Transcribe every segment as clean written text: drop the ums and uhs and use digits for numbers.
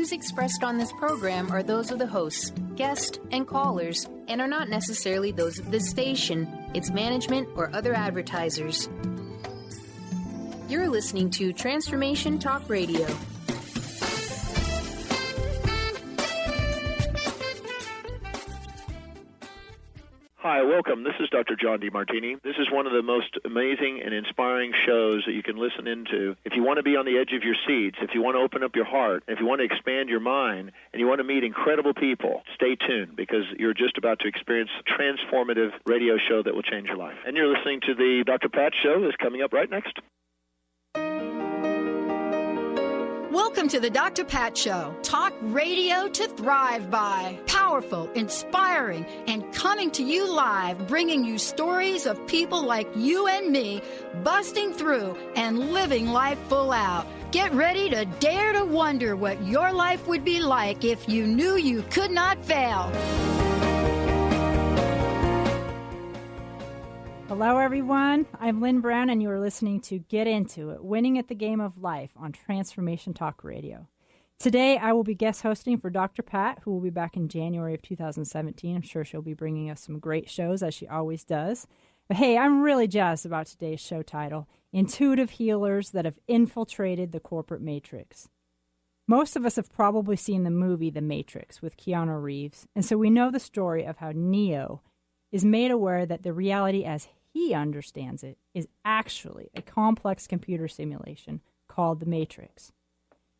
views expressed on this program are those of the hosts, guests, and callers, and are not necessarily those of this station, its management, or other advertisers. You're listening to Transformation Talk Radio. Hi, welcome. This is Dr. John DeMartini. This is one of the most amazing and inspiring shows that you can listen into. If you want to be on the edge of your seats, if you want to open up your heart, if you want to expand your mind, and you want to meet incredible people, stay tuned because you're just about to experience a transformative radio show that will change your life. And you're listening to the Dr. Pat Show that's coming up right next. Welcome to the Dr. Pat Show. Talk radio to thrive by. Powerful, inspiring, and coming to you live, bringing you stories of people like you and me busting through and living life full out. Get ready to dare to wonder what your life would be like if you knew you could not fail. Hello, everyone. I'm Lynn Brown, and you are listening to Get Into It, Winning at the Game of Life on Transformation Talk Radio. Today, I will be guest hosting for Dr. Pat, who will be back in January of 2017. I'm sure she'll be bringing us some great shows, as she always does. But hey, I'm really jazzed about today's show title, Intuitive Healers That Have Infiltrated the Corporate Matrix. Most of us have probably seen the movie The Matrix with Keanu Reeves, and so we know the story of how Neo is made aware that the reality as he understands it is actually a complex computer simulation called the Matrix.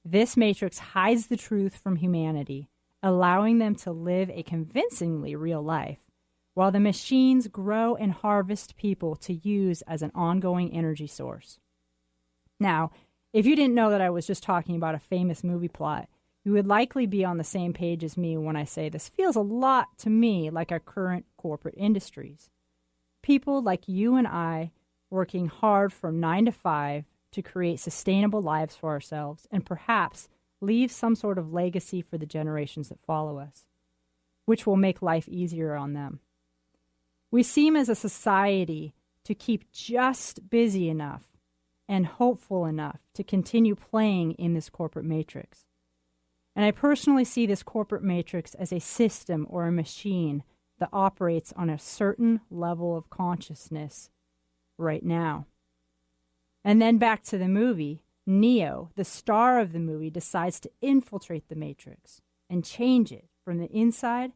This Matrix hides the truth from humanity, allowing them to live a convincingly real life, while the machines grow and harvest people to use as an ongoing energy source. Now, if you didn't know that I was just talking about a famous movie plot, you would likely be on the same page as me when I say this feels a lot to me like our current corporate industries. People like you and I working hard from 9 to 5 to create sustainable lives for ourselves and perhaps leave some sort of legacy for the generations that follow us, which will make life easier on them. We seem as a society to keep just busy enough and hopeful enough to continue playing in this corporate matrix. And I personally see this corporate matrix as a system or a machine that operates on a certain level of consciousness right now. And then back to the movie, Neo, the star of the movie, decides to infiltrate the matrix and change it from the inside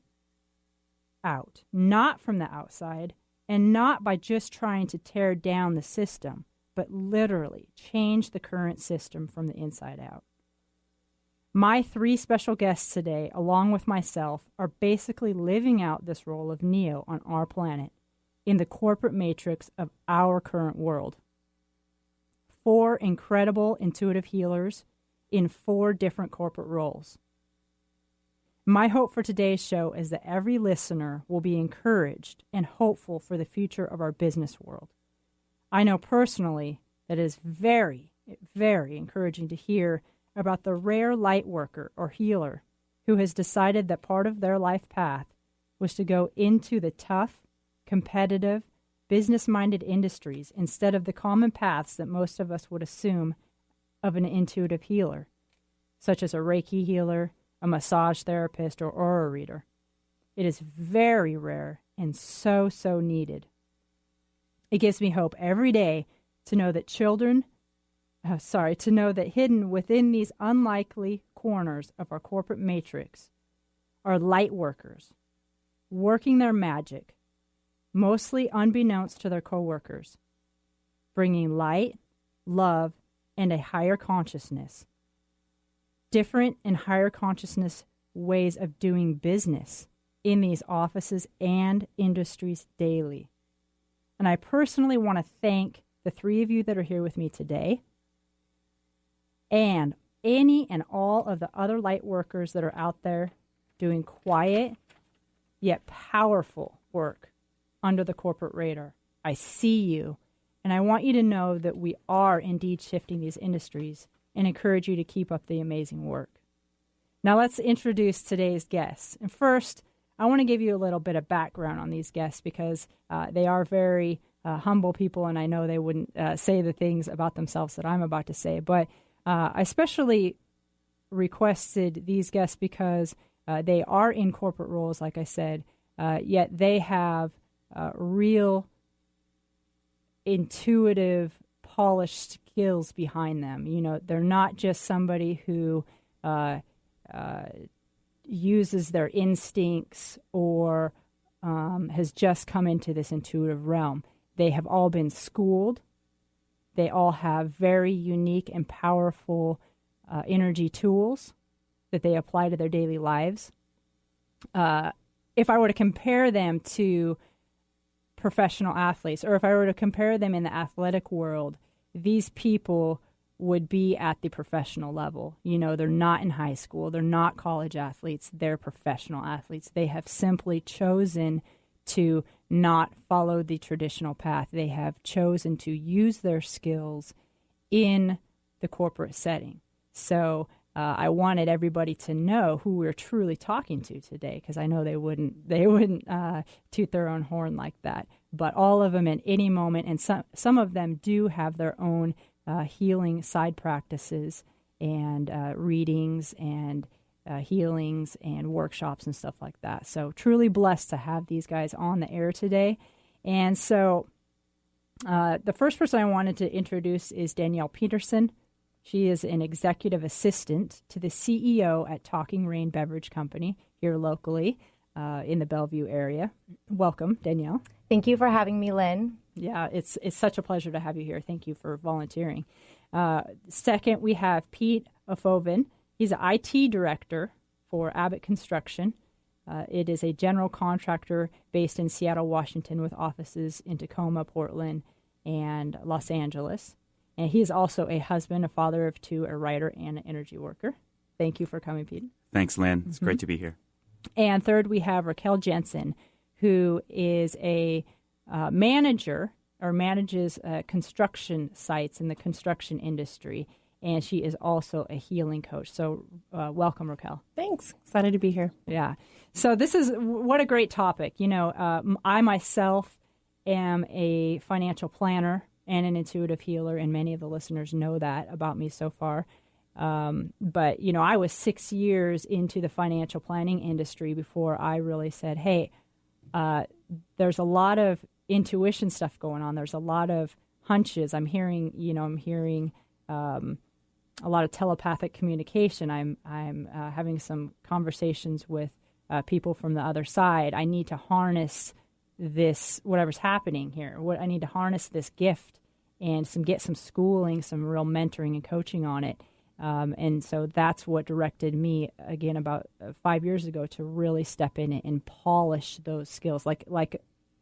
out, not from the outside, and not by just trying to tear down the system, but literally change the current system from the inside out. My 3 special guests today, along with myself, are basically living out this role of Neo on our planet in the corporate matrix of our current world. 4 incredible intuitive healers in 4 different corporate roles. My hope for today's show is that every listener will be encouraged and hopeful for the future of our business world. I know personally that it is very, very encouraging to hear about the rare light worker or healer who has decided that part of their life path was to go into the tough, competitive, business-minded industries instead of the common paths that most of us would assume of an intuitive healer, such as a Reiki healer, a massage therapist, or aura reader. It is very rare and so, so needed. It gives me hope every day to know that to know that hidden within these unlikely corners of our corporate matrix are light workers, working their magic, mostly unbeknownst to their coworkers, bringing light, love, and a higher consciousness, different and higher consciousness ways of doing business in these offices and industries daily. And I personally want to thank the 3 of you that are here with me today, and any and all of the other light workers that are out there doing quiet yet powerful work under the corporate radar. I see you, and I want you to know that we are indeed shifting these industries and encourage you to keep up the amazing work. Now let's introduce today's guests. And first, I want to give you a little bit of background on these guests because they are very humble people, and I know they wouldn't say the things about themselves that I'm about to say, but I especially requested these guests because they are in corporate roles, like I said, yet they have real intuitive, polished skills behind them. You know, they're not just somebody who uses their instincts or has just come into this intuitive realm. They have all been schooled. They all have very unique and powerful energy tools that they apply to their daily lives. If I were to compare them to professional athletes, or if I were to compare them in the athletic world, these people would be at the professional level. You know, they're not in high school. They're not college athletes. They're professional athletes. They have simply chosen to not follow the traditional path. They have chosen to use their skills in the corporate setting. So I wanted everybody to know who we're truly talking to today, because I know they wouldn't toot their own horn like that. But all of them at any moment, and some of them do have their own healing side practices and readings and healings and workshops and stuff like that. So truly blessed to have these guys on the air today. And so the first person I wanted to introduce is Danielle Peterson. She is an executive assistant to the CEO at Talking Rain Beverage Company here locally in the Bellevue area. Welcome, Danielle. Thank you for having me, Lynn. Yeah, it's such a pleasure to have you here. Thank you for volunteering. Second, we have Pete Ofovin. He's an IT director for Abbott Construction. It is a general contractor based in Seattle, Washington, with offices in Tacoma, Portland, and Los Angeles. And he is also a husband, a father of two, a writer, and an energy worker. Thank you for coming, Pete. Thanks, Lynn. It's great to be here. And third, we have Racquelle Jensen, who is a manager or manages construction sites in the construction industry. And she is also a healing coach. So welcome, Racquelle. Thanks. Excited to be here. Yeah. So this is what a great topic. You know, I myself am a financial planner and an intuitive healer, and many of the listeners know that about me so far. But, you know, I was 6 years into the financial planning industry before I really said, hey, there's a lot of intuition stuff going on. There's a lot of hunches. I'm hearing a lot of telepathic communication. I'm having some conversations with people from the other side. I need to harness this, whatever's happening here. I need to harness this gift and get some schooling, some real mentoring and coaching on it. And so that's what directed me, again, about 5 years ago, to really step in and polish those skills. Like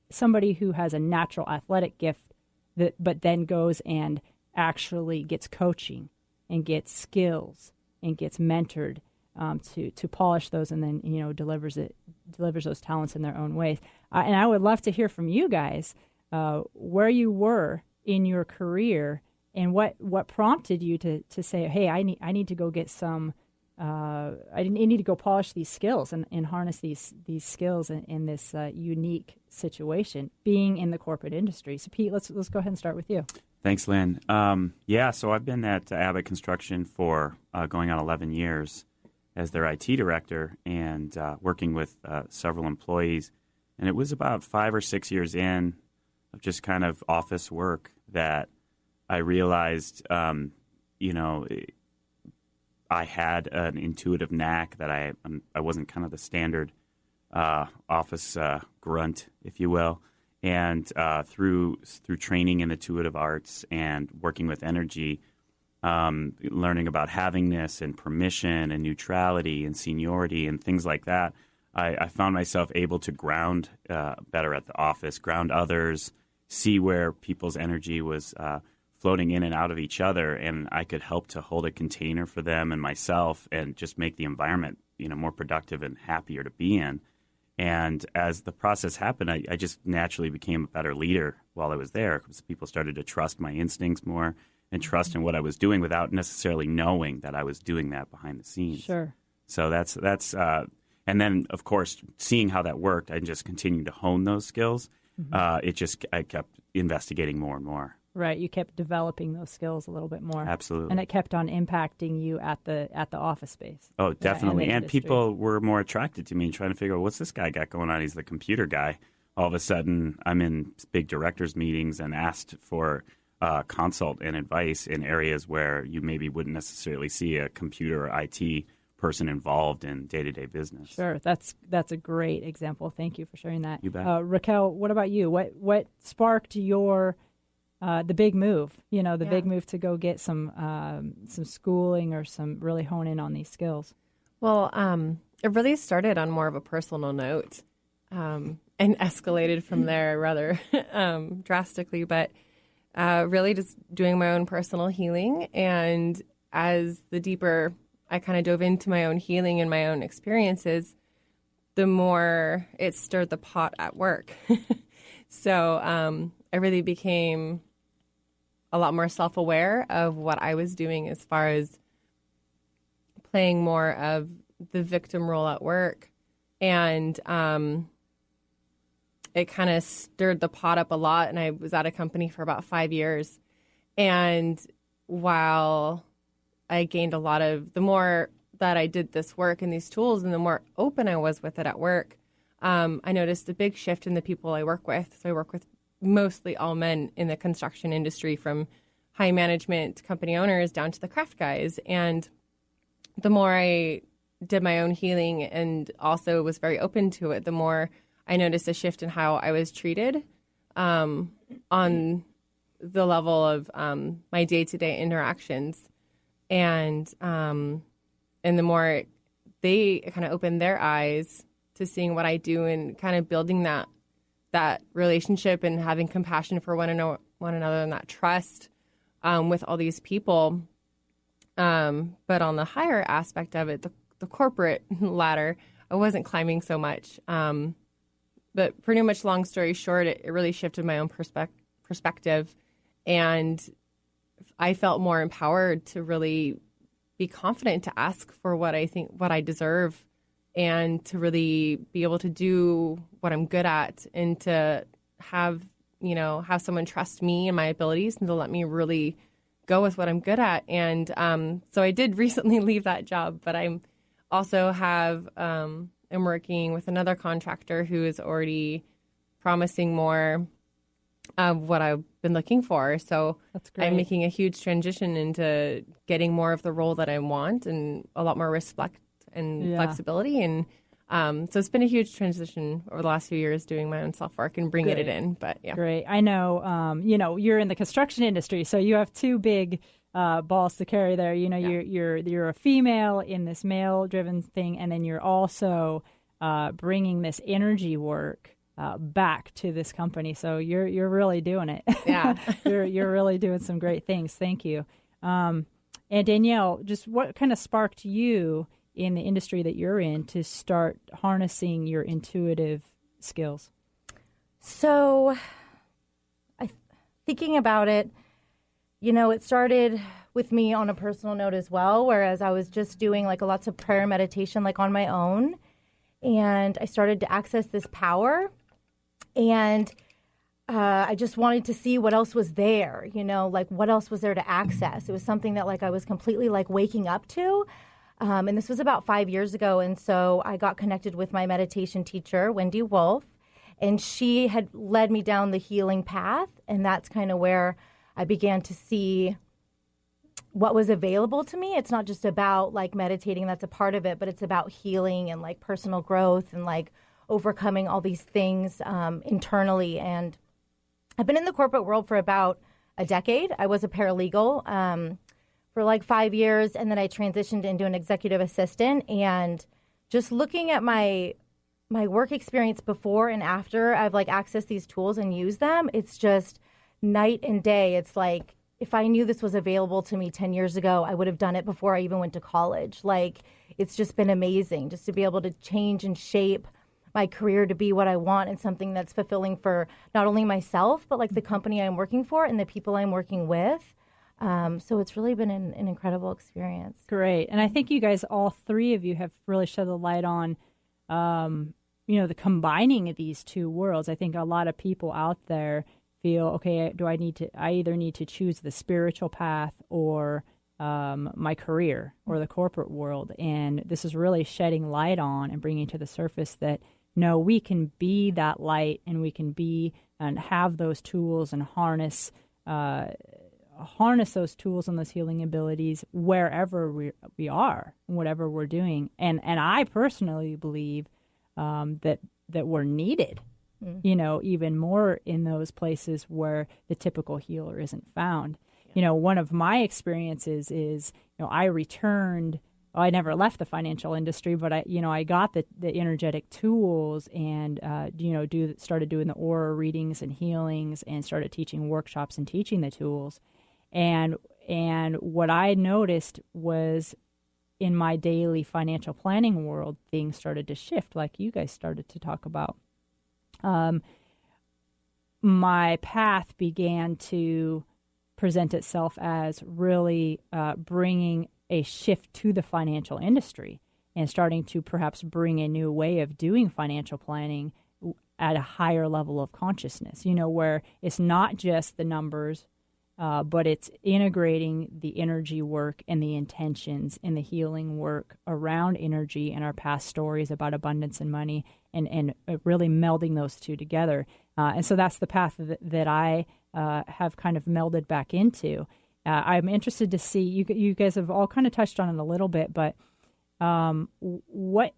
somebody who has a natural athletic gift, but then goes and actually gets coaching and gets skills and gets mentored to polish those, and then, you know, delivers those talents in their own ways. And I would love to hear from you guys where you were in your career and what prompted you to say, hey, I need to go get some. I need to go polish these skills and harness these skills in this unique situation, being in the corporate industry. So, Pete, let's go ahead and start with you. Thanks, Lynn. So I've been at Abbott Construction for going on 11 years as their IT director and working with several employees. And it was about 5 or 6 years in of just kind of office work that I realized, I had an intuitive knack that I wasn't kind of the standard office grunt, if you will. And through training in intuitive arts and working with energy, learning about havingness and permission and neutrality and seniority and things like that, I found myself able to ground better at the office, ground others, see where people's energy was floating in and out of each other, and I could help to hold a container for them and myself and just make the environment, more productive and happier to be in. And as the process happened, I just naturally became a better leader while I was there, because people started to trust my instincts more and trust in what I was doing without necessarily knowing that I was doing that behind the scenes. Sure. So that's and then, of course, seeing how that worked, I just continued to hone those skills. I kept investigating more and more. Right. You kept developing those skills a little bit more. Absolutely. And it kept on impacting you at the office space. Oh, definitely. And and people were more attracted to me and trying to figure out, what's this guy got going on? He's the computer guy. All of a sudden, I'm in big directors' meetings and asked for consult and advice in areas where you maybe wouldn't necessarily see a computer or IT person involved in day-to-day business. Sure. That's a great example. Thank you for sharing that. You bet. Racquelle, what about you? What sparked your the big move? The big move to go get some schooling or some really hone in on these skills. Well, it really started on more of a personal note and escalated from there rather drastically, but really just doing my own personal healing. And as the deeper I kind of dove into my own healing and my own experiences, the more it stirred the pot at work. So I really became a lot more self-aware of what I was doing as far as playing more of the victim role at work. And it kind of stirred the pot up a lot. And I was at a company for about 5 years. And while I gained a lot of, the more that I did this work and these tools and the more open I was with it at work, I noticed a big shift in the people I work with. So I work with mostly all men in the construction industry, from high management company owners down to the craft guys. And the more I did my own healing and also was very open to it, the more I noticed a shift in how I was treated on the level of my day-to-day interactions. And the more they kind of opened their eyes to seeing what I do and kind of building that relationship and having compassion for one another and that trust with all these people. But on the higher aspect of it, the corporate ladder, I wasn't climbing so much. But pretty much, long story short, it really shifted my own perspective. And I felt more empowered to really be confident to ask for what I deserve, and to really be able to do what I'm good at, and to have someone trust me and my abilities, and to let me really go with what I'm good at. And so I did recently leave that job, but I'm also I'm working with another contractor who is already promising more of what I've been looking for. So that's great. I'm making a huge transition into getting more of the role that I want, and a lot more respect and flexibility. And so it's been a huge transition over the last few years, doing my own self-work and bringing it in. But yeah. Great. I know, you're in the construction industry, so you have two big balls to carry there. You're a female in this male-driven thing, and then you're also bringing this energy work back to this company. So you're really doing it. Yeah. you're really doing some great things. Thank you. And Danielle, just what kind of sparked you in the industry that you're in to start harnessing your intuitive skills? So thinking about it, it started with me on a personal note as well, whereas I was just doing lots of prayer meditation on my own. And I started to access this power, and I just wanted to see what else was there, what else was there to access. It was something that I was completely waking up to. And this was about 5 years ago. And so I got connected with my meditation teacher, Wendy Wolf, and she had led me down the healing path. And that's kind of where I began to see what was available to me. It's not just about meditating, that's a part of it, but it's about healing and personal growth and overcoming all these things internally. And I've been in the corporate world for about a decade. I was a paralegal for 5 years, and then I transitioned into an executive assistant. And just looking at my work experience before and after I've accessed these tools and used them, it's just night and day. It's if I knew this was available to me 10 years ago, I would have done it before I even went to college. It's just been amazing just to be able to change and shape my career to be what I want, and something that's fulfilling for not only myself, but the company I'm working for and the people I'm working with. So it's really been an incredible experience. Great. And I think you guys, all three of you, have really shed the light on, the combining of these two worlds. I think a lot of people out there feel, okay, I either need to choose the spiritual path or my career or the corporate world. And this is really shedding light on and bringing to the surface that, no, we can be that light, and we can be and have those tools and harness those tools and those healing abilities wherever we are, whatever we're doing. And I personally believe that we're needed, even more in those places where the typical healer isn't found. One of my experiences is, I returned. I never left the financial industry, but I got the energetic tools and started doing the aura readings and healings, and started teaching workshops and teaching the tools. And what I noticed was, in my daily financial planning world, things started to shift, like you guys started to talk about. My path began to present itself as really bringing a shift to the financial industry and starting to perhaps bring a new way of doing financial planning at a higher level of consciousness, where it's not just the numbers, but it's integrating the energy work and the intentions and the healing work around energy and our past stories about abundance and money, and really melding those two together. And so that's the path that I have kind of melded back into. I'm interested to see, you guys have all kind of touched on it a little bit, but what,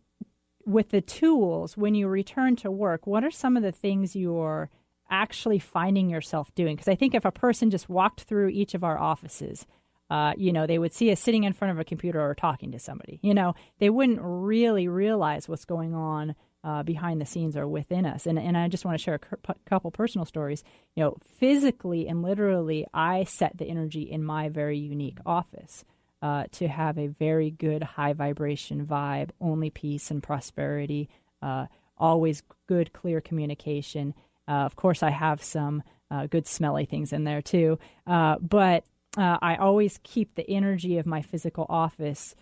with the tools, when you return to work, what are some of the things you're actually finding yourself doing? Because I think if a person just walked through each of our offices, they would see us sitting in front of a computer or talking to somebody. They wouldn't really realize what's going on behind the scenes or within us. And I just want to share a couple personal stories. Physically and literally, I set the energy in my very unique office to have a very good high vibration vibe, only peace and prosperity, always good, clear communication. Of course, I have some good smelly things in there too. But I always keep the energy of my physical office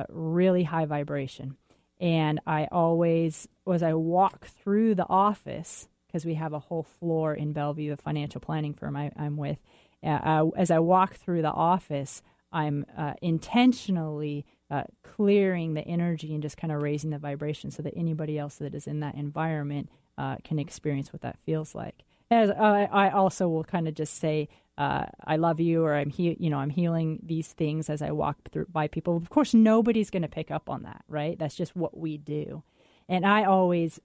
really high vibration. And I always, as I walk through the office, because we have a whole floor in Bellevue, the financial planning firm I'm with, as I walk through the office, I'm intentionally clearing the energy and just kind of raising the vibration so that anybody else that is in that environment can experience what that feels like. As I also will kind of just say, I love you, or I'm healing these things as I walk through by people. Of course, nobody's going to pick up on that, right? That's just what we do. And I always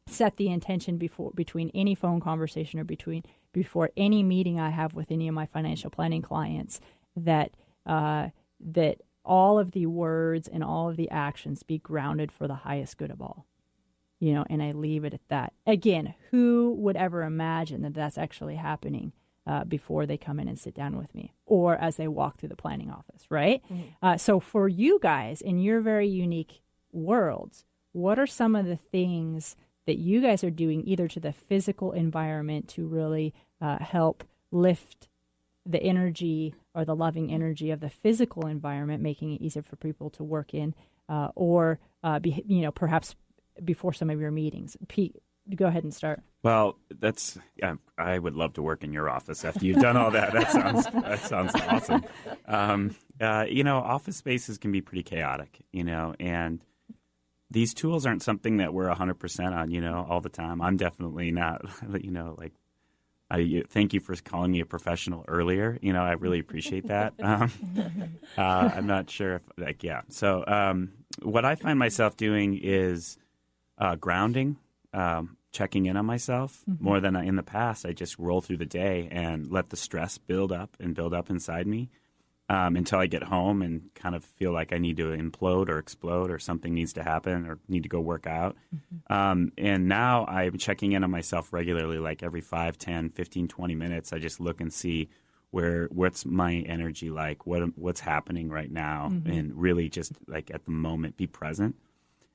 set the intention between any phone conversation or before any meeting I have with any of my financial planning clients that all of the words and all of the actions be grounded for the highest good of all. And I leave it at that. Again, who would ever imagine that that's actually happening before they come in and sit down with me, or as they walk through the planning office, right? Mm-hmm. So for you guys in your very unique worlds, what are some of the things that you guys are doing either to the physical environment to really help lift the energy or the loving energy of the physical environment, making it easier for people to work in, or perhaps before some of your meetings? Pete, go ahead and start. Well, I would love to work in your office after you've done all that. That sounds awesome. Office spaces can be pretty chaotic, and these tools aren't something that we're 100% on, all the time. I'm definitely not, I thank you for calling me a professional earlier. I really appreciate that. I'm not sure if, So what I find myself doing is grounding, checking in on myself more than in the past. I just roll through the day and let the stress build up inside me until I get home and kind of feel like I need to implode or explode or something needs to happen or need to go work out. And now I'm checking in on myself regularly, like every 5, 10, 15, 20 minutes. I just look and see what's my energy like, what's happening right now, and really just like at the moment be present.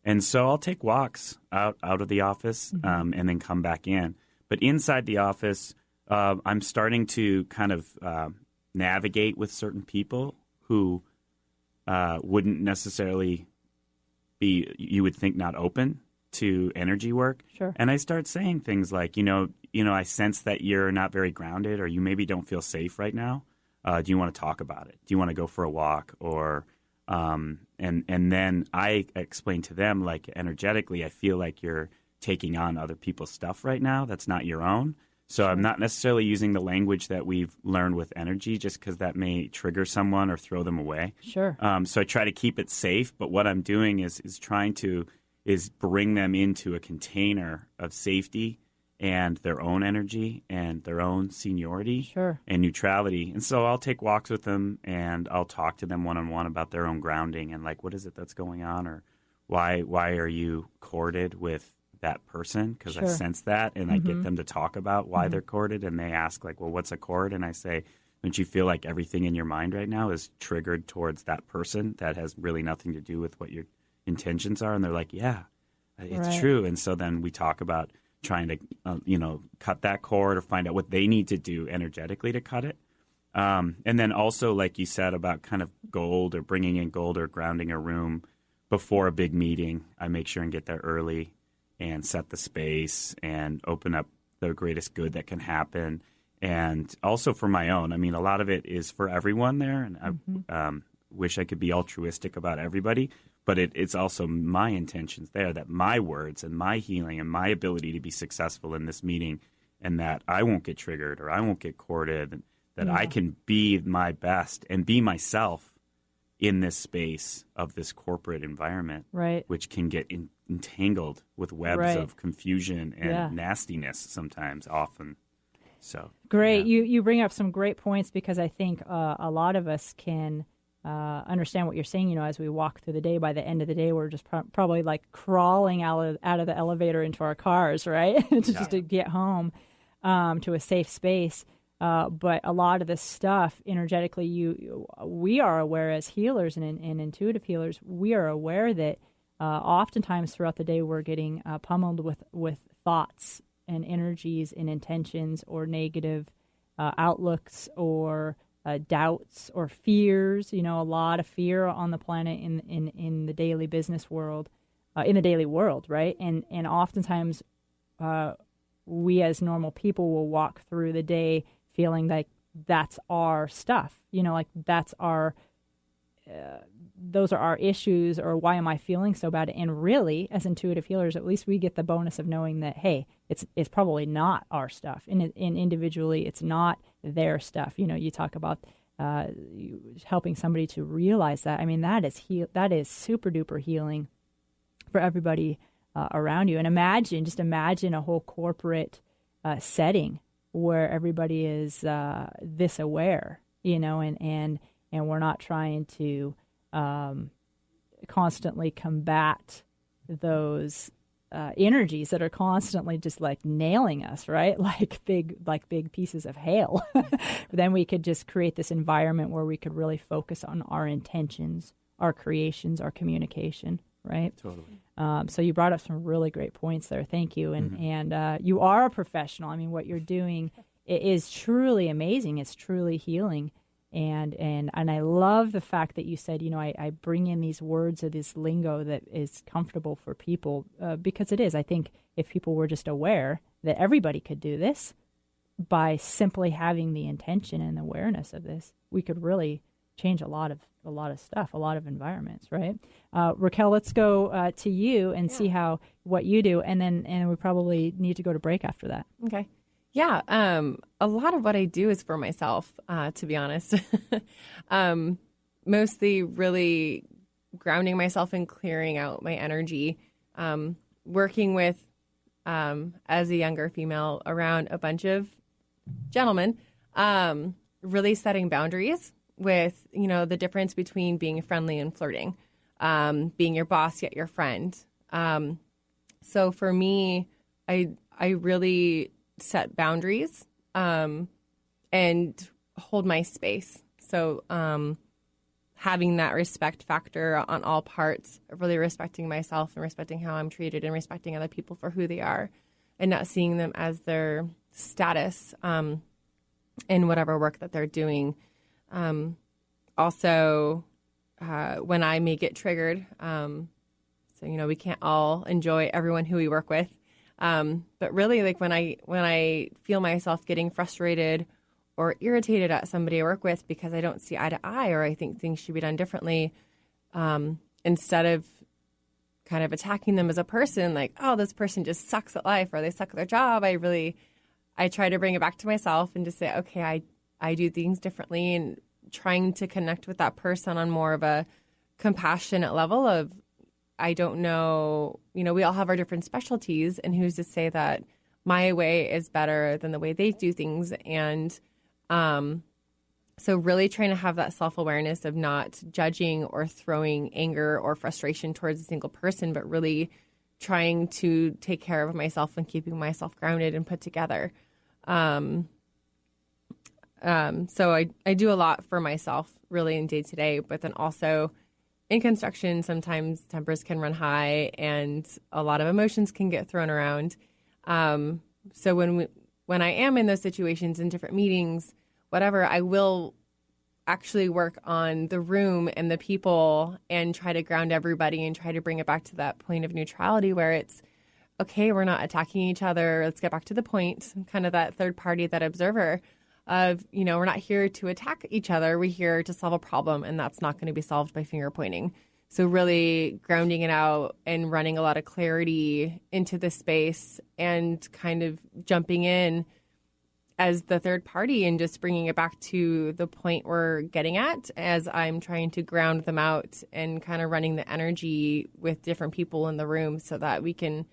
And so I'll take walks out of the office and then come back in. But inside the office, I'm starting to kind of navigate with certain people who wouldn't necessarily be, you would think, not open to energy work. Sure. And I start saying things like, I sense that you're not very grounded, or you maybe don't feel safe right now. Do you want to talk about it? Do you want to go for a walk? Or and then I explain to them, like, energetically, I feel like you're taking on other people's stuff right now that's not your own. So I'm not necessarily using the language that we've learned with energy, just because that may trigger someone or throw them away. Sure. So I try to keep it safe, but what I'm doing is trying to bring them into a container of safety and their own energy and their own seniority Sure. and neutrality. And so I'll take walks with them, and I'll talk to them one-on-one about their own grounding and, like, what is it that's going on, or why are you corded with that person, because Sure. I sense that, and I get them to talk about why they're corded, and they ask, like, well, what's a cord? And I say, don't you feel like everything in your mind right now is triggered towards that person that has really nothing to do with what your intentions are? And they're like, yeah, it's Right. true. And so then we talk about trying to cut that cord, or find out what they need to do energetically to cut it. And then also, like you said, about kind of gold, or bringing in gold, or grounding a room before a big meeting. I make sure and get there early and set the space and open up the greatest good that can happen. And also for my own. I mean, a lot of it is for everyone there, and I wish I could be altruistic about everybody, but it's also my intentions there, that my words and my healing and my ability to be successful in this meeting, and that I won't get triggered or I won't get corded, and that I can be my best and be myself in this space of this corporate environment, Right. which can get entangled with webs Right. of confusion and Yeah. nastiness sometimes, often. So Great. yeah. You bring up some great points, because I think a lot of us can understand what you're saying. As we walk through the day, by the end of the day, we're just probably like crawling out of the elevator into our cars, right? just to get home to a safe space. But a lot of this stuff energetically, we are aware as healers and intuitive healers, we are aware that oftentimes throughout the day we're getting pummeled with thoughts and energies and intentions, or negative outlooks, or doubts, or fears. A lot of fear on the planet in the daily business world, in the daily world, right? And oftentimes we as normal people will walk through the day feeling like that's our stuff, like that's our, those are our issues, or why am I feeling so bad? And really, as intuitive healers, at least we get the bonus of knowing that, hey, it's probably not our stuff, and individually, it's not their stuff. You talk about helping somebody to realize that. I mean, that is super duper healing for everybody around you. And imagine a whole corporate setting where everybody is this aware, and we're not trying to constantly combat those energies that are constantly just like nailing us, right? Like big pieces of hail. Then we could just create this environment where we could really focus on our intentions, our creations, our communication, right? Totally. So you brought up some really great points there. Thank you. And you are a professional. I mean, what you're doing is truly amazing. It's truly healing. And I love the fact that you said, I bring in these words or this lingo that is comfortable for people, because it is. I think if people were just aware that everybody could do this by simply having the intention and awareness of this, we could really change a lot of stuff, a lot of environments, right? Racquelle, let's go to you and see what you do, and then we probably need to go to break after that. Okay. Yeah. A lot of what I do is for myself, to be honest. Mostly really grounding myself and clearing out my energy, working with, as a younger female, around a bunch of gentlemen, really setting boundaries with, the difference between being friendly and flirting, being your boss yet your friend. So for me, I really set boundaries and hold my space. So having that respect factor on all parts, really respecting myself and respecting how I'm treated and respecting other people for who they are, and not seeing them as their status in whatever work that they're doing. Also, when I may get triggered, So, we can't all enjoy everyone who we work with. But really, like when I feel myself getting frustrated or irritated at somebody I work with because I don't see eye to eye, or I think things should be done differently, instead of kind of attacking them as a person, like, oh, this person just sucks at life or they suck at their job, I try to bring it back to myself and just say, okay, I do things differently, and trying to connect with that person on more of a compassionate level of, I don't know, we all have our different specialties, and who's to say that my way is better than the way they do things. And so really trying to have that self-awareness of not judging or throwing anger or frustration towards a single person, but really trying to take care of myself and keeping myself grounded and put together. So I do a lot for myself really in day to day, but then also in construction, sometimes tempers can run high and a lot of emotions can get thrown around. So when I am in those situations, in different meetings, whatever, I will actually work on the room and the people and try to ground everybody and try to bring it back to that point of neutrality where it's, okay, we're not attacking each other. Let's get back to the point, kind of that third party, that observer of, we're not here to attack each other. We're here to solve a problem, and that's not going to be solved by finger pointing. So really grounding it out and running a lot of clarity into the space and kind of jumping in as the third party and just bringing it back to the point we're getting at as I'm trying to ground them out and kind of running the energy with different people in the room so that we can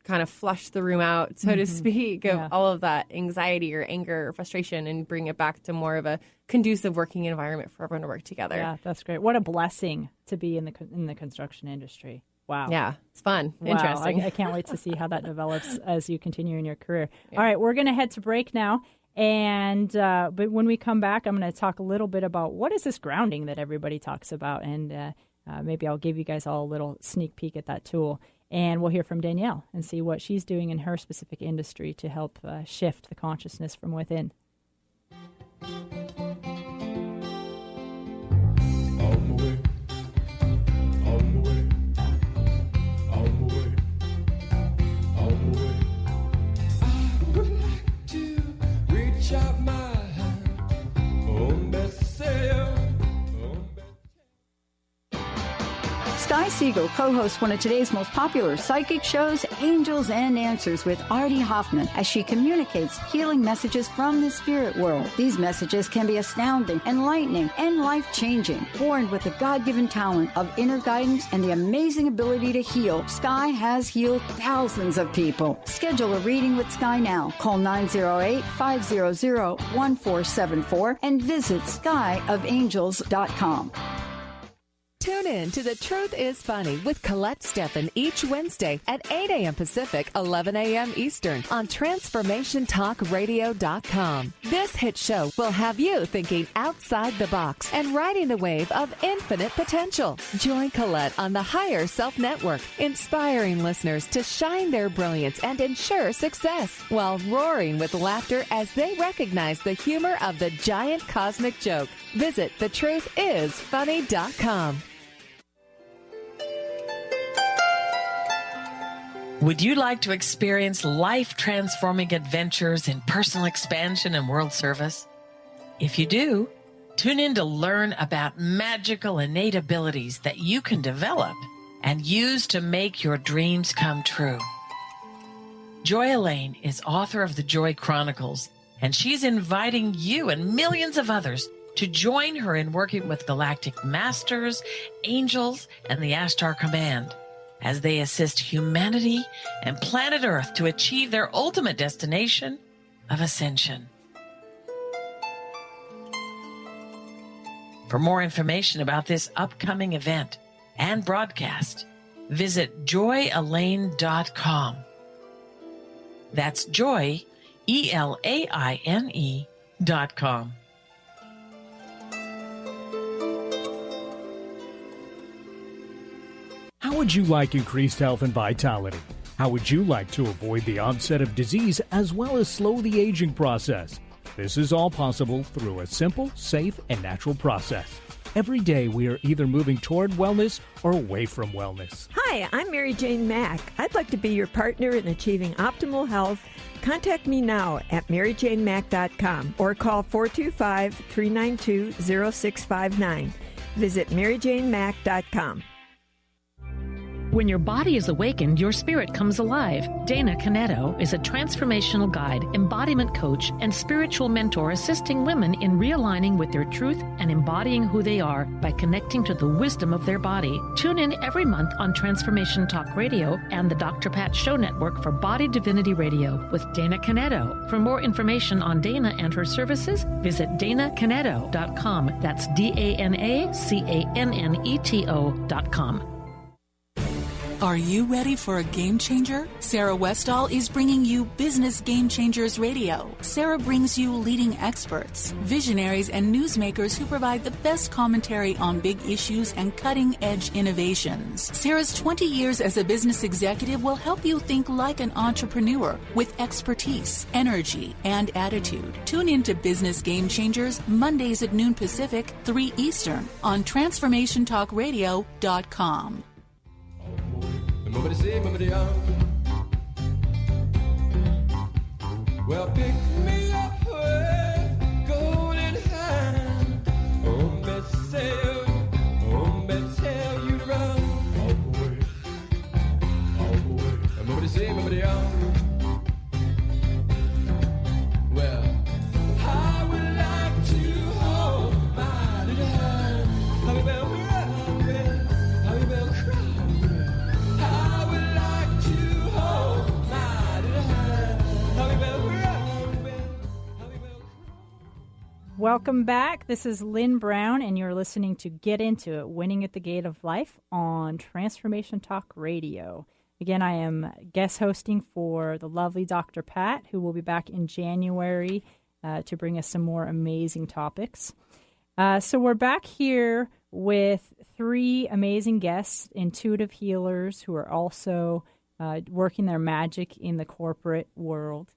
kind of flush the room out, so to speak, of all of that anxiety or anger or frustration, and bring it back to more of a conducive working environment for everyone to work together. Yeah, that's great. What a blessing to be in the construction industry. Wow. Yeah, it's fun. Wow. Interesting. I can't wait to see how that develops as you continue in your career. Yeah. All right, we're going to head to break now. And but when we come back, I'm going to talk a little bit about what is this grounding that everybody talks about. And maybe I'll give you guys all a little sneak peek at that tool. And we'll hear from Danielle and see what she's doing in her specific industry to help shift the consciousness from within. Sky Siegel co-hosts one of today's most popular psychic shows, Angels and Answers, with Artie Hoffman, as she communicates healing messages from the spirit world. These messages can be astounding, enlightening, and life-changing. Born with the God-given talent of inner guidance and the amazing ability to heal, Sky has healed thousands of people. Schedule a reading with Sky now. Call 908-500-1474 and visit skyofangels.com. Tune in to The Truth is Funny with Colette Steffen each Wednesday at 8 a.m. Pacific, 11 a.m. Eastern on TransformationTalkRadio.com. This hit show will have you thinking outside the box and riding the wave of infinite potential. Join Colette on the Higher Self Network, inspiring listeners to shine their brilliance and ensure success while roaring with laughter as they recognize the humor of the giant cosmic joke. Visit thetruthisfunny.com. Would you like to experience life-transforming adventures in personal expansion and world service? If you do, tune in to learn about magical innate abilities that you can develop and use to make your dreams come true. Joy Elaine is author of the Joy Chronicles, and she's inviting you and millions of others to join her in working with galactic masters, angels, and the Ashtar Command as they assist humanity and planet Earth to achieve their ultimate destination of ascension. For more information about this upcoming event and broadcast, visit joyelaine.com. That's joy, ELAINE.com. How would you like increased health and vitality? How would you like to avoid the onset of disease as well as slow the aging process? This is all possible through a simple, safe, and natural process. Every day we are either moving toward wellness or away from wellness. Hi, I'm Mary Jane Mack. I'd like to be your partner in achieving optimal health. Contact me now at maryjanemack.com or call 425-392-0659. Visit maryjanemack.com. When your body is awakened, your spirit comes alive. Dana Canetto is a transformational guide, embodiment coach, and spiritual mentor assisting women in realigning with their truth and embodying who they are by connecting to the wisdom of their body. Tune in every month on Transformation Talk Radio and the Dr. Pat Show Network for Body Divinity Radio with Dana Canetto. For more information on Dana and her services, visit danacanetto.com. That's DANACANNETO.com. Are you ready for a game changer? Sarah Westall is bringing you Business Game Changers Radio. Sarah brings you leading experts, visionaries, and newsmakers who provide the best commentary on big issues and cutting-edge innovations. Sarah's 20 years as a business executive will help you think like an entrepreneur with expertise, energy, and attitude. Tune in to Business Game Changers Mondays at noon Pacific, 3 Eastern on TransformationTalkRadio.com. Well, pick me up with golden hand. Oh, me tell you to run. Oh boy, I'm over to say, well, I would like to hold my little hand. How we bell cry. Welcome back. This is Lynn Brown, and you're listening to Get Into It, Winning at the Gate of Life on Transformation Talk Radio. Again, I am guest hosting for the lovely Dr. Pat, who will be back in January to bring us some more amazing topics. So we're back here with 3 amazing guests, intuitive healers who are also working their magic in the corporate world,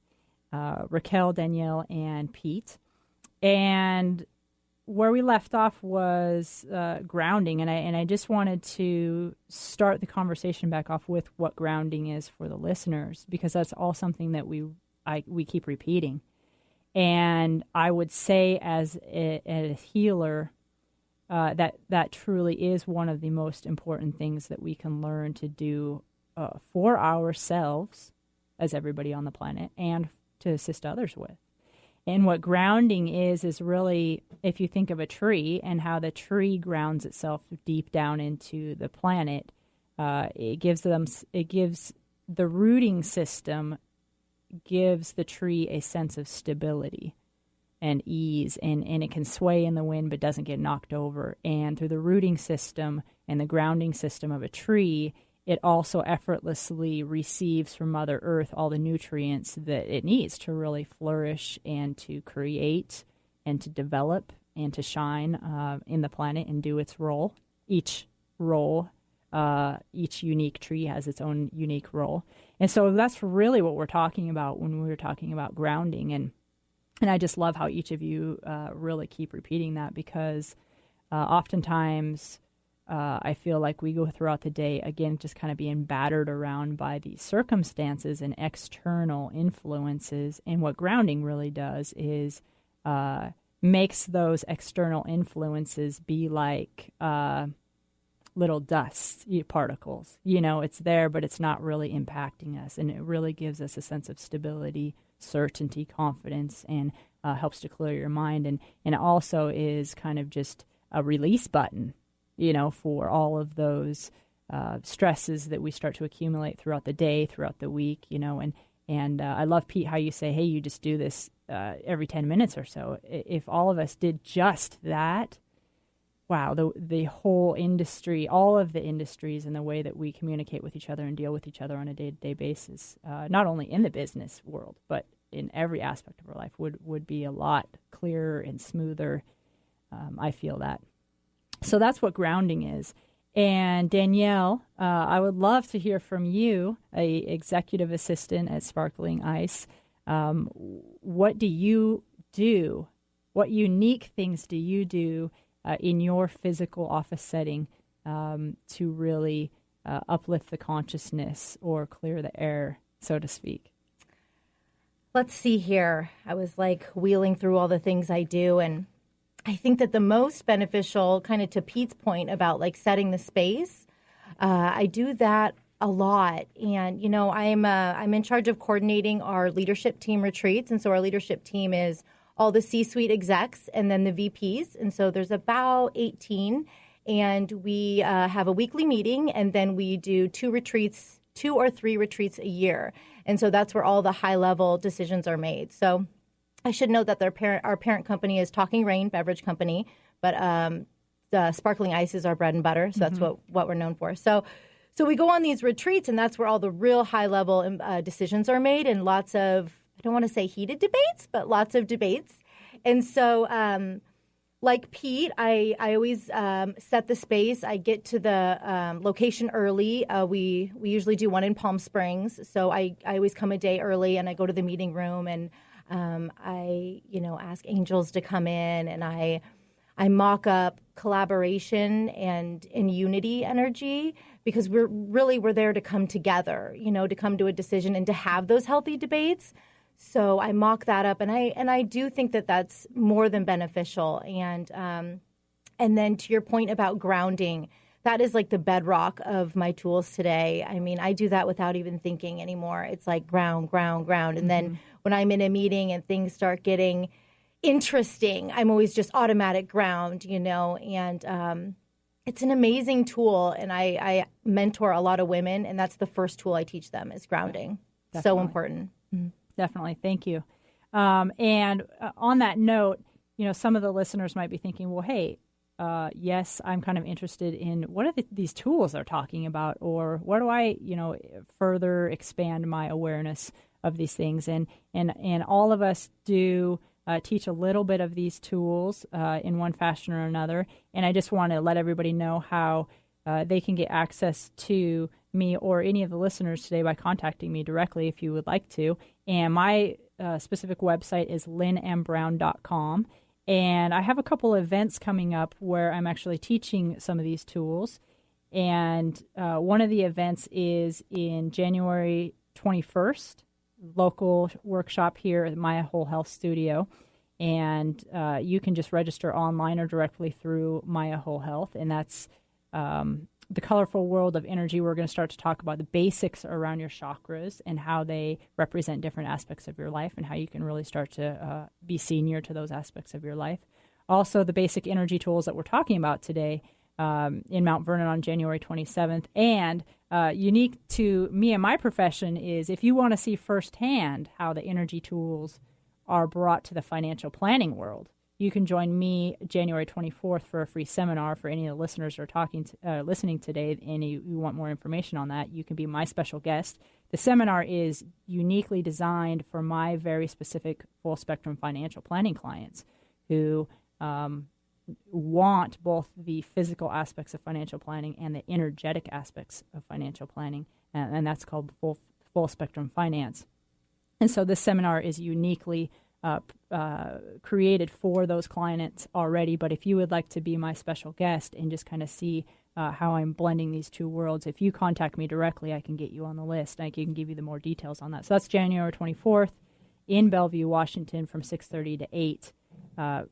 Racquelle, Danielle, and Pete. And where we left off was grounding, and I just wanted to start the conversation back off with what grounding is for the listeners, because that's all something that we keep repeating. And I would say as a healer, that truly is one of the most important things that we can learn to do for ourselves as everybody on the planet and to assist others with. And what grounding is really, if you think of a tree and how the tree grounds itself deep down into the planet, it gives the rooting system gives the tree a sense of stability and ease, and it can sway in the wind but doesn't get knocked over. And through the rooting system and the grounding system of a tree, it also effortlessly receives from Mother Earth all the nutrients that it needs to really flourish and to create and to develop and to shine in the planet and do its role. Each unique tree has its own unique role. And so that's really what we're talking about when we're talking about grounding. And I just love how each of you really keep repeating that, because oftentimes I feel like we go throughout the day, again, just kind of being battered around by these circumstances and external influences. And what grounding really does is makes those external influences be like little dust particles. You know, it's there, but it's not really impacting us. And it really gives us a sense of stability, certainty, confidence, and helps to clear your mind. And it also is kind of just a release button, you know, for all of those stresses that we start to accumulate throughout the day, throughout the week, you know. And I love, Pete, how you say, hey, you just do this every 10 minutes or so. If all of us did just that, wow, the whole industry, all of the industries and the way that we communicate with each other and deal with each other on a day-to-day basis, not only in the business world, but in every aspect of our life would be a lot clearer and smoother. I feel that. So that's what grounding is. And Danielle, I would love to hear from you, a executive assistant at Sparkling Ice. What do you do? What unique things do you do in your physical office setting to really uplift the consciousness or clear the air, so to speak? Let's see here. I was like wheeling through all the things I do, and I think that the most beneficial, kind of to Pete's point about like setting the space, I do that a lot. And, you know, I'm in charge of coordinating our leadership team retreats. And so our leadership team is all the C-suite execs and then the VPs. And so there's about 18. And we have a weekly meeting, and then we do 2 or 3 retreats a year. And so that's where all the high-level decisions are made. So I should note that our parent company is Talking Rain Beverage Company, but the Sparkling Ice is our bread and butter. So that's what we're known for. So we go on these retreats, and that's where all the real high-level decisions are made, and lots of, I don't want to say heated debates, but lots of debates. And so like Pete, I always set the space. I get to the location early. We usually do one in Palm Springs, so I always come a day early, and I go to the meeting room, and I ask angels to come in, and I mock up collaboration and unity energy, because we're there to come together, to come to a decision and to have those healthy debates. So I mock that up, and I do think that that's more than beneficial. And then to your point about grounding, that is like the bedrock of my tools today. I mean, I do that without even thinking anymore. It's like ground. And then when I'm in a meeting and things start getting interesting, I'm always just automatic ground, and it's an amazing tool. And I mentor a lot of women, and that's the first tool I teach them is grounding. Definitely. So important. Mm-hmm. Definitely. Thank you. And on that note, some of the listeners might be thinking, well, hey, yes, I'm kind of interested in what are these tools they're talking about, or where do I, further expand my awareness of these things? And all of us do teach a little bit of these tools in one fashion or another. And I just want to let everybody know how they can get access to me or any of the listeners today by contacting me directly if you would like to. And my specific website is lynnmbrown.com. And I have a couple of events coming up where I'm actually teaching some of these tools. And one of the events is in January 21st, local workshop here at my Whole Health Studio. And you can just register online or directly through Maya Whole Health. And that's the colorful world of energy. We're going to start to talk about the basics around your chakras and how they represent different aspects of your life and how you can really start to be senior to those aspects of your life. Also, the basic energy tools that we're talking about today in Mount Vernon on January 27th. And unique to me and my profession is if you want to see firsthand how the energy tools are brought to the financial planning world, you can join me January 24th for a free seminar for any of the listeners who are listening today, and you want more information on that. You can be my special guest. The seminar is uniquely designed for my very specific full-spectrum financial planning clients who want both the physical aspects of financial planning and the energetic aspects of financial planning, and that's called full-spectrum finance. And so this seminar is uniquely created for those clients already. But if you would like to be my special guest and just kind of see how I'm blending these two worlds, if you contact me directly, I can get you on the list. I can give you the more details on that. So that's January 24th in Bellevue, Washington from 6:30 to 8.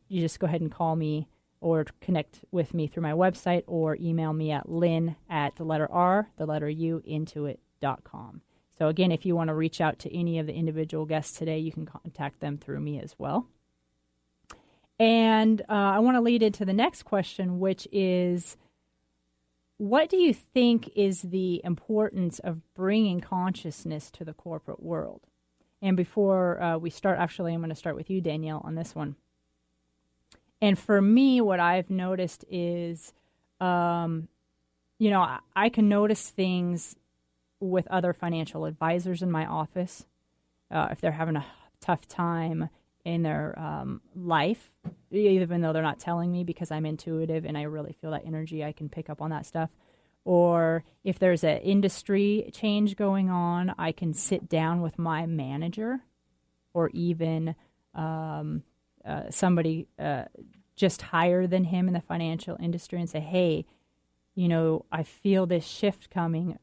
You just go ahead and call me or connect with me through my website or email me at lynn@intuit.com. So again, if you want to reach out to any of the individual guests today, you can contact them through me as well. And I want to lead into the next question, which is, what do you think is the importance of bringing consciousness to the corporate world? And before we start, actually, I'm going to start with you, Danielle, on this one. And for me, what I've noticed is, I can notice things with other financial advisors in my office, if they're having a tough time in their life, even though they're not telling me, because I'm intuitive and I really feel that energy, I can pick up on that stuff. Or if there's an industry change going on, I can sit down with my manager or even somebody just higher than him in the financial industry and say, hey, I feel this shift coming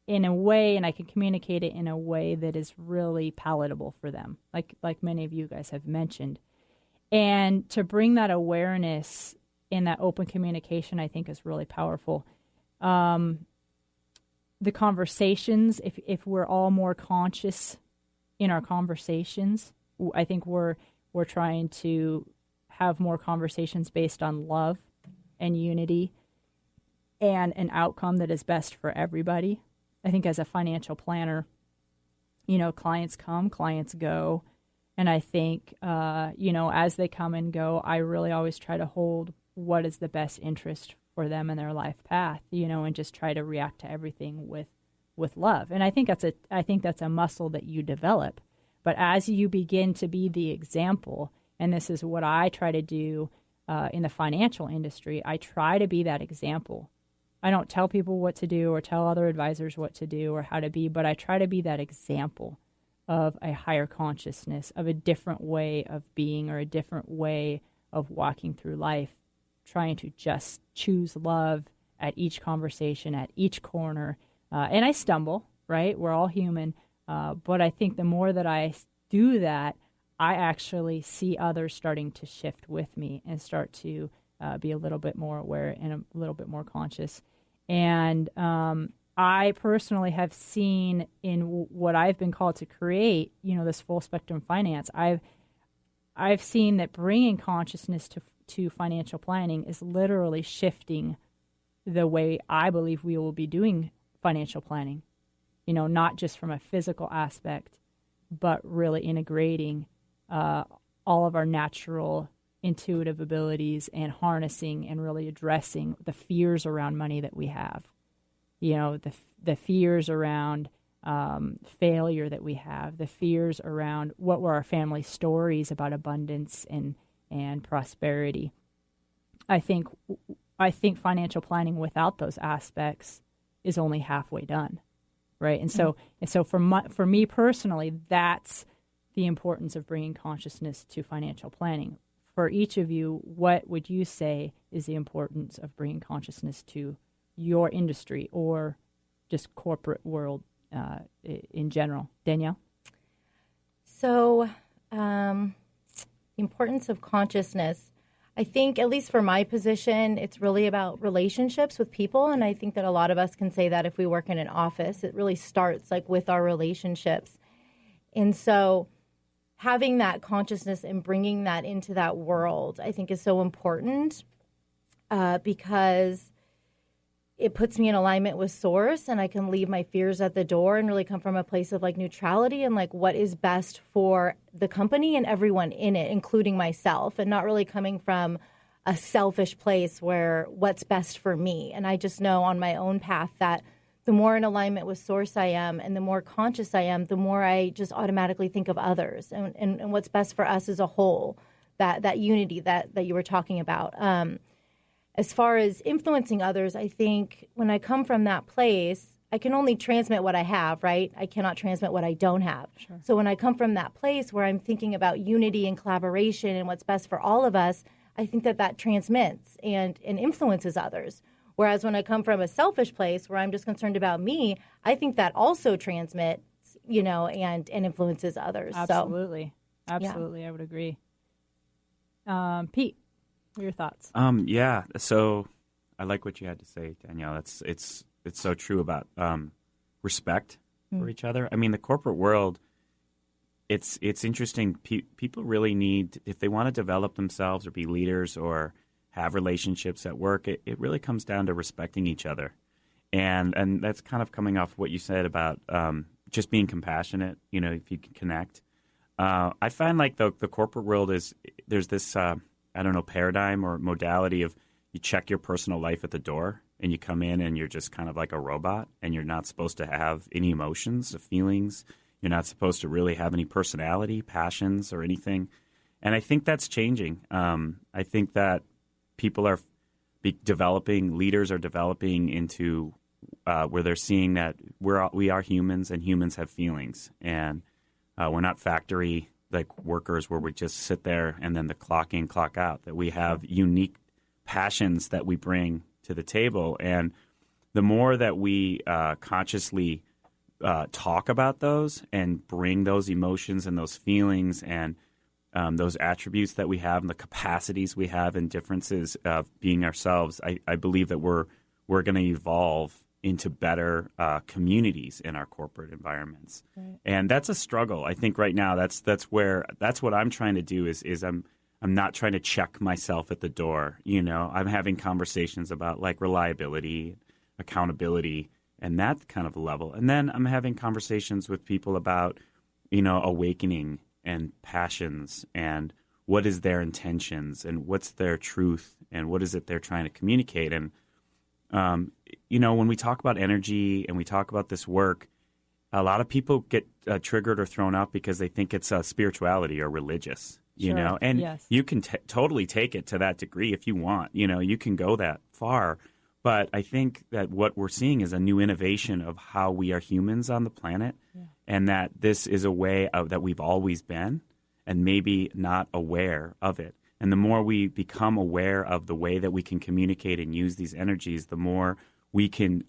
in a way, and I can communicate it in a way that is really palatable for them, like many of you guys have mentioned. And to bring that awareness in that open communication, I think is really powerful. The conversations, if we're all more conscious in our conversations, I think we're trying to have more conversations based on love and unity and an outcome that is best for everybody. I think as a financial planner, clients come, clients go. And I think, as they come and go, I really always try to hold what is the best interest for them in their life path, and just try to react to everything with love. And I think that's a muscle that you develop. But as you begin to be the example, and this is what I try to do in the financial industry, I try to be that example. I don't tell people what to do or tell other advisors what to do or how to be, but I try to be that example of a higher consciousness, of a different way of being or a different way of walking through life, trying to just choose love at each conversation, at each corner. And I stumble, right? We're all human. But I think the more that I do that, I actually see others starting to shift with me and start to be a little bit more aware and a little bit more conscious. And I personally have seen in what I've been called to create, this full spectrum finance, I've seen that bringing consciousness to financial planning is literally shifting the way I believe we will be doing financial planning, not just from a physical aspect, but really integrating all of our natural intuitive abilities and harnessing and really addressing the fears around money that we have. The fears around failure that we have, the fears around what were our family stories about abundance and prosperity. I think financial planning without those aspects is only halfway done, right? And so for me personally, that's the importance of bringing consciousness to financial planning. For each of you, what would you say is the importance of bringing consciousness to your industry or just corporate world in general? Danielle? So, the importance of consciousness, I think, at least for my position, it's really about relationships with people. And I think that a lot of us can say that if we work in an office, it really starts with our relationships. And so having that consciousness and bringing that into that world, I think, is so important because it puts me in alignment with source, and I can leave my fears at the door and really come from a place of neutrality and what is best for the company and everyone in it, including myself, and not really coming from a selfish place where what's best for me. And I just know on my own path that the more in alignment with source I am and the more conscious I am, the more I just automatically think of others and what's best for us as a whole, that unity that you were talking about. As far as influencing others, I think when I come from that place, I can only transmit what I have, right? I cannot transmit what I don't have. Sure. So when I come from that place where I'm thinking about unity and collaboration and what's best for all of us, I think that transmits and influences others. Whereas when I come from a selfish place where I'm just concerned about me, I think that also transmits, and influences others. Absolutely. So, Absolutely. Yeah. I would agree. Pete, what are your thoughts? Yeah. So I like what you had to say, Danielle. It's so true about respect for each other. I mean, the corporate world, it's interesting. People really need, if they want to develop themselves or be leaders or have relationships at work, it really comes down to respecting each other. And that's kind of coming off what you said about just being compassionate, if you can connect. I find the corporate world there's this, paradigm or modality of you check your personal life at the door and you come in and you're just kind of like a robot and you're not supposed to have any emotions or feelings. You're not supposed to really have any personality, passions, or anything. And I think that's changing. I think that people are developing, leaders are developing into where they're seeing that we are humans and humans have feelings. And we're not factory like workers where we just sit there and then the clock in, clock out, that we have unique passions that we bring to the table. And the more that we consciously talk about those and bring those emotions and those feelings and those attributes that we have and the capacities we have and differences of being ourselves, I believe that we're going to evolve into better communities in our corporate environments. Right. And that's a struggle. I think right now that's what I'm trying to do is I'm not trying to check myself at the door. I'm having conversations about like reliability, accountability, and that kind of level. And then I'm having conversations with people about, awakening and passions and what is their intentions and what's their truth and what is it they're trying to communicate. And, when we talk about energy and we talk about this work, a lot of people get triggered or thrown off because they think it's spirituality or religious, and yes. You can totally take it to that degree if you want, you can go that far. But I think that what we're seeing is a new innovation of how we are humans on the planet, and that this is a way that we've always been and maybe not aware of it. And the more we become aware of the way that we can communicate and use these energies, the more we can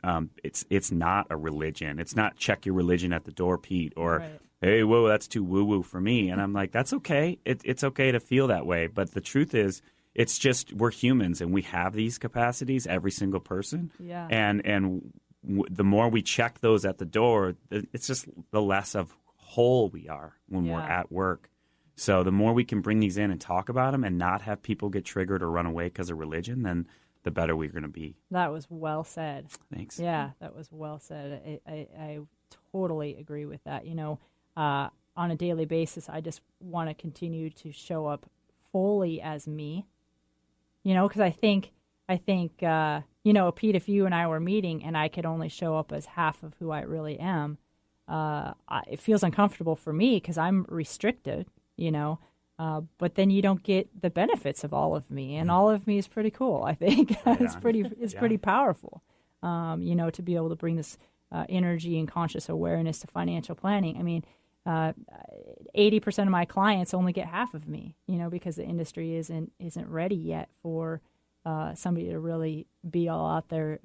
it's not a religion. It's not check your religion at the door, Pete, or right. Hey, whoa, that's too woo-woo for me. And I'm like, that's okay. It's okay to feel that way. But the truth is, it's just we're humans and we have these capacities, every single person. Yeah. And the more we check those at the door, it's just the less of whole we are when we're at work. So the more we can bring these in and talk about them and not have people get triggered or run away because of religion, then the better we're going to be. That was well said. Thanks. Yeah, that was well said. I totally agree with that. On a daily basis, I just want to continue to show up fully as me. Because I think, Pete, if you and I were meeting and I could only show up as half of who I really am, it feels uncomfortable for me because I'm restricted, but then you don't get the benefits of all of me, and all of me is pretty cool. I think it's pretty powerful, to be able to bring this energy and conscious awareness to financial planning. I mean, 80% of my clients only get half of me, because the industry isn't ready yet for somebody to really be all out there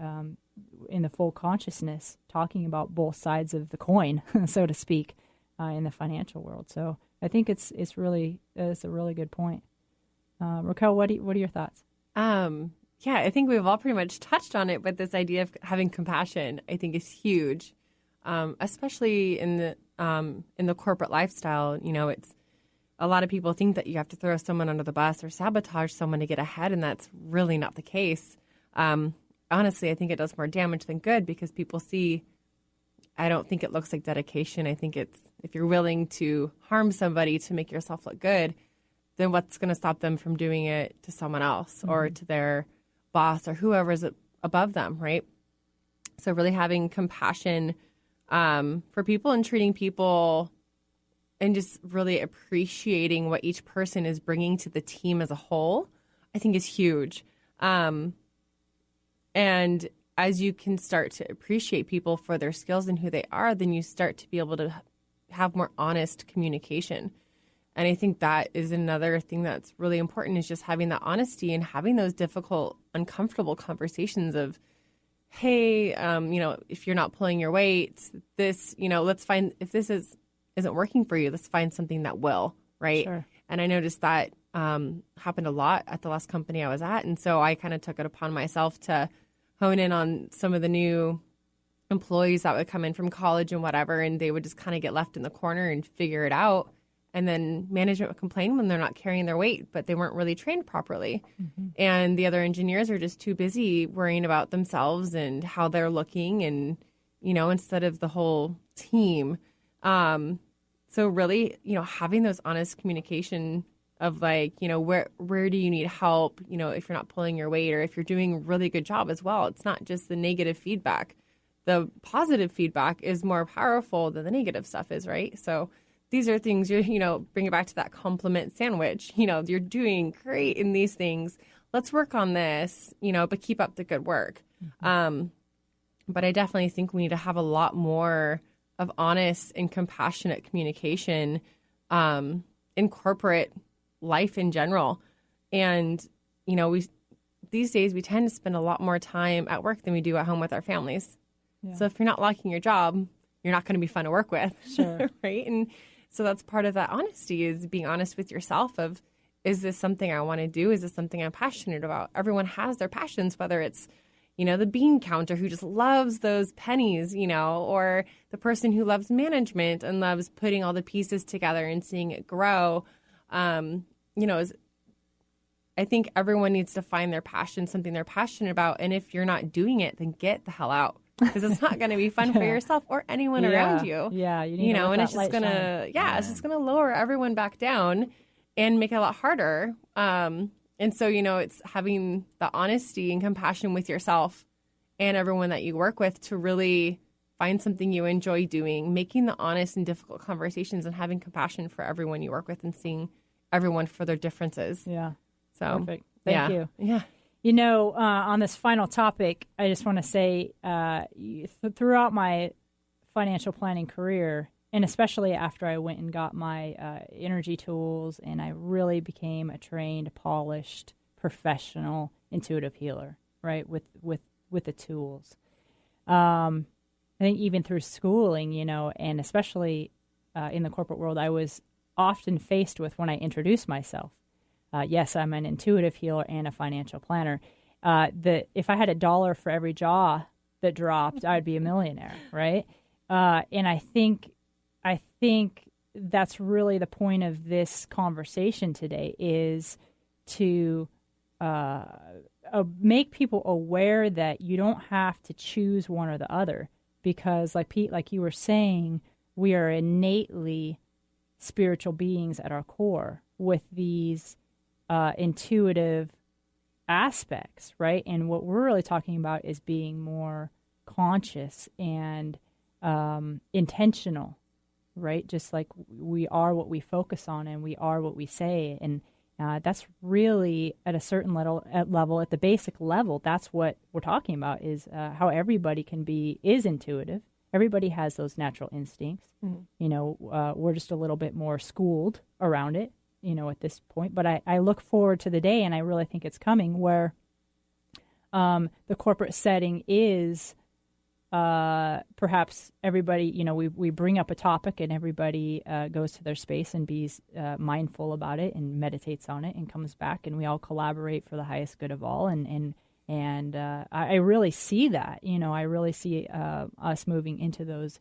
in the full consciousness, talking about both sides of the coin, so to speak, in the financial world. So I think it's a really good point. Racquelle, what are your thoughts? I think we've all pretty much touched on it, but this idea of having compassion, I think, is huge, especially in the corporate lifestyle. It's a lot of people think that you have to throw someone under the bus or sabotage someone to get ahead, and that's really not the case. Honestly, I think it does more damage than good because people see. I don't think it looks like dedication. I think it's if you're willing to harm somebody to make yourself look good, then what's going to stop them from doing it to someone else or to their boss or whoever's above them, right? So really having compassion for people and treating people and just really appreciating what each person is bringing to the team as a whole, I think is huge. And as you can start to appreciate people for their skills and who they are, then you start to be able to have more honest communication. And I think that is another thing that's really important, is just having that honesty and having those difficult, uncomfortable conversations of, hey, if you're not pulling your weight, this, let's find, if this isn't working for you, let's find something that will, right? Sure. And I noticed that happened a lot at the last company I was at. And so I kind of took it upon myself to hone in on some of the new employees that would come in from college and whatever, and they would just kind of get left in the corner and figure it out. And then management would complain when they're not carrying their weight, but they weren't really trained properly. Mm-hmm. And the other engineers are just too busy worrying about themselves and how they're looking and, instead of the whole team. So really, having those honest communication of like, where do you need help, if you're not pulling your weight or if you're doing a really good job as well. It's not just the negative feedback. The positive feedback is more powerful than the negative stuff is, right? So these are things bring it back to that compliment sandwich. You're doing great in these things. Let's work on this, but keep up the good work. Mm-hmm. But I definitely think we need to have a lot more of honest and compassionate communication in corporate life in general. And, you know, these days we tend to spend a lot more time at work than we do at home with our families. Yeah. So if you're not liking your job, you're not going to be fun to work with. Sure. Right? And so that's part of that honesty, is being honest with yourself of, is this something I want to do? Is this something I'm passionate about? Everyone has their passions, whether it's, you know, the bean counter who just loves those pennies, you know, or the person who loves management and loves putting all the pieces together and seeing it grow. You know, I think everyone needs to find their passion, something they're passionate about. And if you're not doing it, then get the hell out, because it's not going to be fun for yourself or anyone around you. Yeah. You need to know, let and that it's just light going shine. to, it's just going to lower everyone back down and make it a lot harder. And so, you know, it's having the honesty and compassion with yourself and everyone that you work with to really find something you enjoy doing, making the honest and difficult conversations, and having compassion for everyone you work with and seeing everyone for their differences. Yeah. So, perfect. Thank you. Yeah. You know, on this final topic, I just want to say throughout my financial planning career, and especially after I went and got my energy tools, and I really became a trained, polished, professional, intuitive healer, right, with the tools. I think even through schooling, you know, and especially in the corporate world, I was often faced with, when I introduced myself, yes, I'm an intuitive healer and a financial planner, that if I had $1 for every jaw that dropped, I'd be a millionaire, right? And I think that's really the point of this conversation today, is to make people aware that you don't have to choose one or the other, because like Pete, like you were saying, we are innately spiritual beings at our core with these intuitive aspects, right? And what we're really talking about is being more conscious and intentional, right? Just like we are what we focus on, and we are what we say. And that's really at a certain level, at the basic level, that's what we're talking about, is how everybody is intuitive. Everybody has those natural instincts. Mm-hmm. You know, we're just a little bit more schooled around it, you know, at this point. But I look forward to the day, and I really think it's coming, where the corporate setting is perhaps everybody, you know, we bring up a topic, and everybody goes to their space and be mindful about it and meditates on it and comes back, and we all collaborate for the highest good of all. And I really see that, you know, I really see us moving into those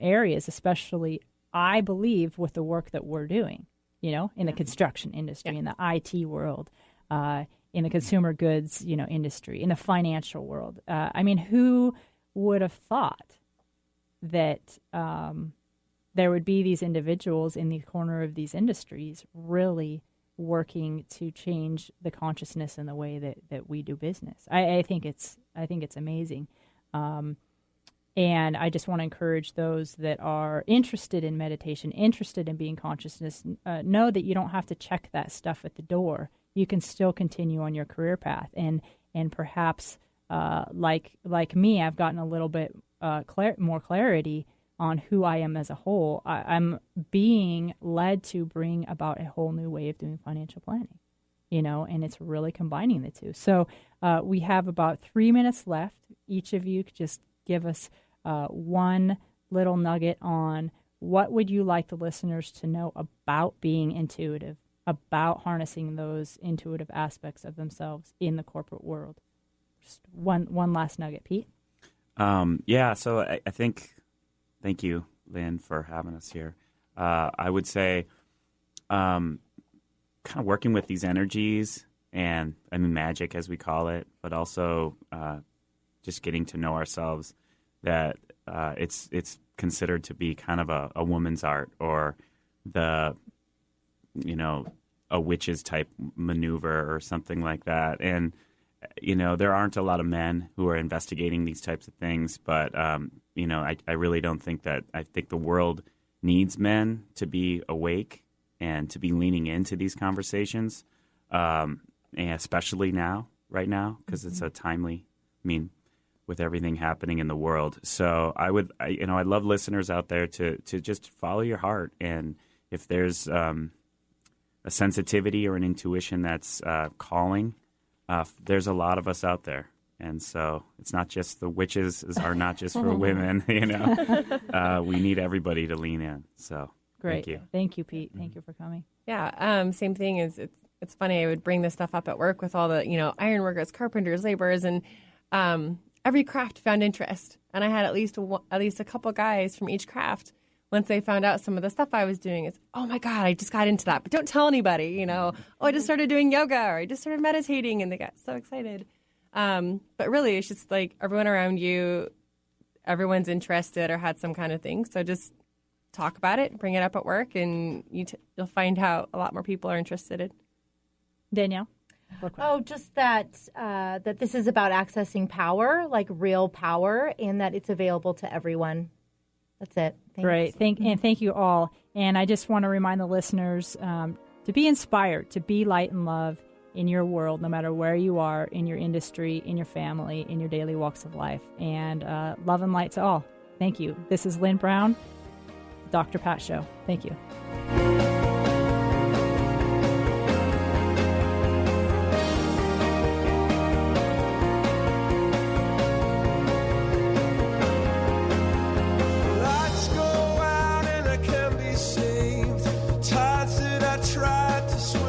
areas, especially, I believe, with the work that we're doing, you know, in the construction industry, in the IT world, in the consumer goods, you know, industry, in the financial world. I mean, who would have thought that there would be these individuals in the corner of these industries really working to change the consciousness and the way that we do business? I think it's amazing. And I just want to encourage those that are interested in meditation, interested in being consciousness, know that you don't have to check that stuff at the door. You can still continue on your career path, and perhaps like me, I've gotten a little bit more clarity on who I am as a whole. I'm being led to bring about a whole new way of doing financial planning, you know, and it's really combining the two. So we have about 3 minutes left. Each of you could just give us one little nugget on what would you like the listeners to know about being intuitive, about harnessing those intuitive aspects of themselves in the corporate world. Just one last nugget, Pete. So I think, thank you, Lynn, for having us here. I would say kind of working with these energies, and I mean magic as we call it, but also just getting to know ourselves, that it's considered to be kind of a woman's art, or the, you know, a witch's type maneuver or something like that. And you know, there aren't a lot of men who are investigating these types of things, but, you know, I really don't think that. I think the world needs men to be awake and to be leaning into these conversations, and especially right now, because it's a timely, with everything happening in the world. So I'd love listeners out there to just follow your heart and if there's a sensitivity or an intuition that's calling, there's a lot of us out there. And so it's not just the witches are not just for women, we need everybody to lean in. So great. Thank you. Thank you, Pete. Thank you for coming. Yeah. Same thing is it's funny. I would bring this stuff up at work with all the, ironworkers, carpenters, laborers, and every craft found interest. And I had at least a couple guys from each craft. Once they found out some of the stuff I was doing, it's, oh my God, I just got into that, but don't tell anybody, Oh, I just started doing yoga, or I just started meditating, and they got so excited. But really, it's just like everyone around you, everyone's interested or had some kind of thing. So just talk about it, bring it up at work, and you'll find out a lot more people are interested in. Danielle? Oh, just that this is about accessing power, like real power, and that it's available to everyone. That's it. Thanks. Great. Thank you all. And I just want to remind the listeners to be inspired, to be light and love in your world, no matter where you are, in your industry, in your family, in your daily walks of life. And love and light to all. Thank you. This is Lynn Brown, Dr. Pat Show. Thank you. Lights go out and I can't be saved. Tides that I tried to swim